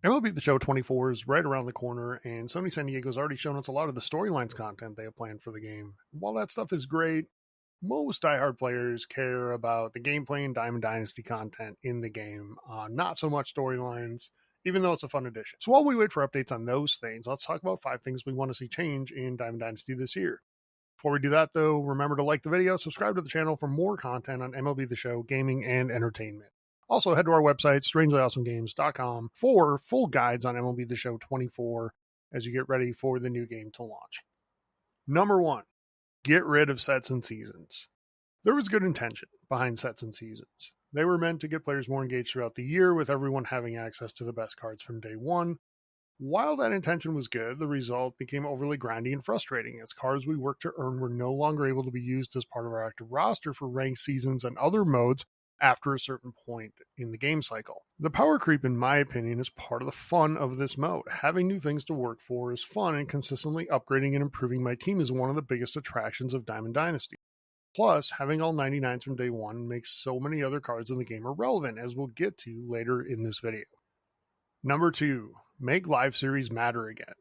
MLB The Show 24 is right around the corner, and Sony San Diego's already shown us a lot of the storylines content they have planned for the game. While that stuff is great, most diehard players care about the gameplay and Diamond Dynasty content in the game, not so much storylines, even though it's a fun addition. So while we wait for updates on those things, let's talk about 5 things we want to see change in Diamond Dynasty this year. Before we do that, though, remember to like the video, subscribe to the channel for more content on MLB The Show, gaming, and entertainment. Also, head to our website, strangelyawesomegames.com, for full guides on MLB The Show 24 as you get ready for the new game to launch. Number 1, get rid of sets and seasons. There was good intention behind sets and seasons. They were meant to get players more engaged throughout the year, with everyone having access to the best cards from day one. While that intention was good, the result became overly grindy and frustrating, as cards we worked to earn were no longer able to be used as part of our active roster for ranked seasons and other modes after a certain point in the game cycle. The power creep, in my opinion, is part of the fun of this mode. Having new things to work for is fun, and consistently upgrading and improving my team is one of the biggest attractions of Diamond Dynasty. Plus, having all 99s from day one makes so many other cards in the game irrelevant, as we'll get to later in this video. Number 2, make live series matter again.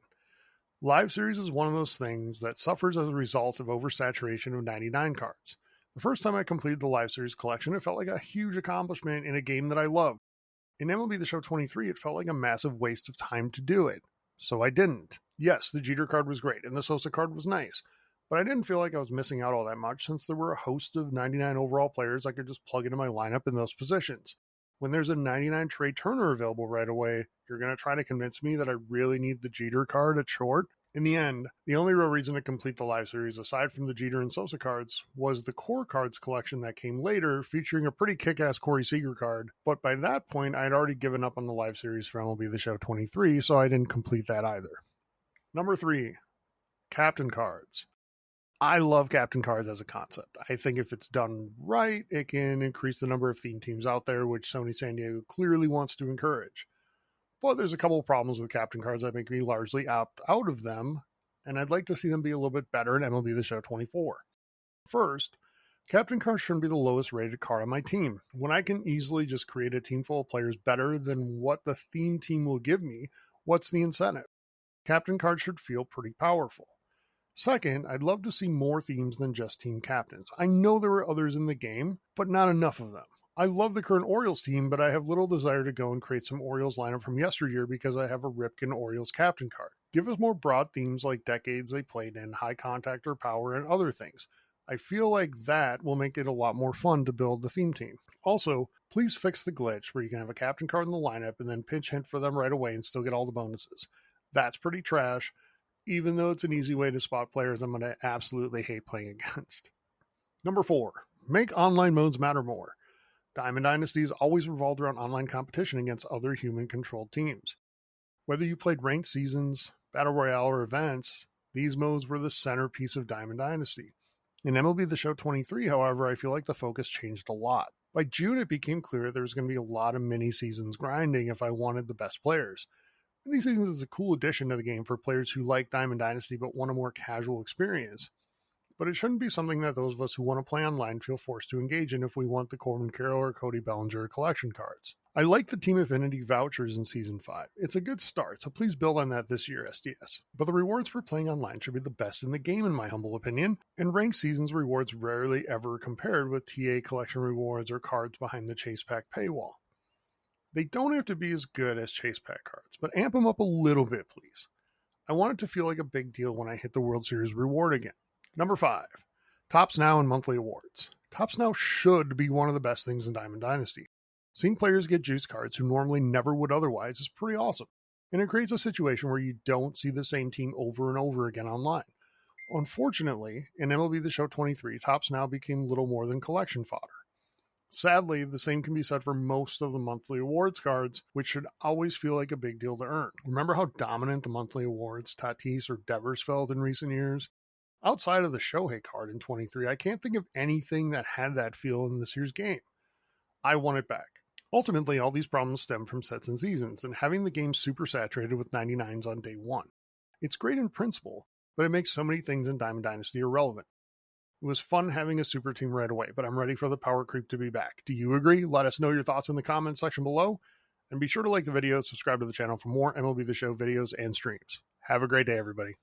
Live series is one of those things that suffers as a result of oversaturation of 99 cards. The first time I completed the Live Series collection, it felt like a huge accomplishment in a game that I love. In MLB The Show 23, it felt like a massive waste of time to do it. So I didn't. Yes, the Jeter card was great, and the Sosa card was nice, but I didn't feel like I was missing out all that much, since there were a host of 99 overall players I could just plug into my lineup in those positions. When there's a 99 Trey Turner available right away, you're going to try to convince me that I really need the Jeter card at short? In the end, the only real reason to complete the Live Series, aside from the Jeter and Sosa cards, was the Core Cards collection that came later, featuring a pretty kick-ass Corey Seager card. But by that point, I had already given up on the Live Series for MLB The Show 23, so I didn't complete that either. Number 3, Captain Cards. I love Captain Cards as a concept. I think if it's done right, it can increase the number of theme teams out there, which Sony San Diego clearly wants to encourage. But there's a couple of problems with Captain Cards that make me largely opt out of them, and I'd like to see them be a little bit better in MLB The Show 24. First, Captain Cards shouldn't be the lowest rated card on my team. When I can easily just create a team full of players better than what the theme team will give me, what's the incentive? Captain Cards should feel pretty powerful. Second, I'd love to see more themes than just team captains. I know there are others in the game, but not enough of them. I love the current Orioles team, but I have little desire to go and create some Orioles lineup from yesteryear because I have a Ripken Orioles captain card. Give us more broad themes like decades they played in, high contact or power, and other things. I feel like that will make it a lot more fun to build the theme team. Also, please fix the glitch where you can have a captain card in the lineup and then pinch hit for them right away and still get all the bonuses. That's pretty trash, even though it's an easy way to spot players I'm going to absolutely hate playing against. Number 4, make online modes matter more. Diamond Dynasty has always revolved around online competition against other human-controlled teams. Whether you played ranked seasons, Battle Royale, or events, these modes were the centerpiece of Diamond Dynasty. In MLB The Show 23, however, I feel like the focus changed a lot. By June, it became clear there was going to be a lot of mini-seasons grinding if I wanted the best players. Mini-seasons is a cool addition to the game for players who like Diamond Dynasty but want a more casual experience. But it shouldn't be something that those of us who want to play online feel forced to engage in if we want the Corbin Carroll or Cody Bellinger collection cards. I like the Team Affinity vouchers in Season 5. It's a good start, so please build on that this year, SDS. But the rewards for playing online should be the best in the game, in my humble opinion, and ranked seasons rewards rarely ever compared with TA collection rewards or cards behind the Chase Pack paywall. They don't have to be as good as Chase Pack cards, but amp them up a little bit, please. I want it to feel like a big deal when I hit the World Series reward again. Number 5, Tops Now and monthly awards. Tops Now should be one of the best things in Diamond Dynasty. Seeing players get juice cards who normally never would otherwise is pretty awesome, and it creates a situation where you don't see the same team over and over again online. Unfortunately, in MLB The Show 23, Tops Now became little more than collection fodder. Sadly, the same can be said for most of the monthly awards cards, which should always feel like a big deal to earn. Remember how dominant the monthly awards Tatis or Devers felt in recent years? Outside of the Shohei card in 23, I can't think of anything that had that feel in this year's game. I want it back. Ultimately, all these problems stem from sets and seasons, and having the game super saturated with 99s on day one. It's great in principle, but it makes so many things in Diamond Dynasty irrelevant. It was fun having a super team right away, but I'm ready for the power creep to be back. Do you agree? Let us know your thoughts in the comments section below. And be sure to like the video, subscribe to the channel for more MLB The Show videos and streams. Have a great day, everybody.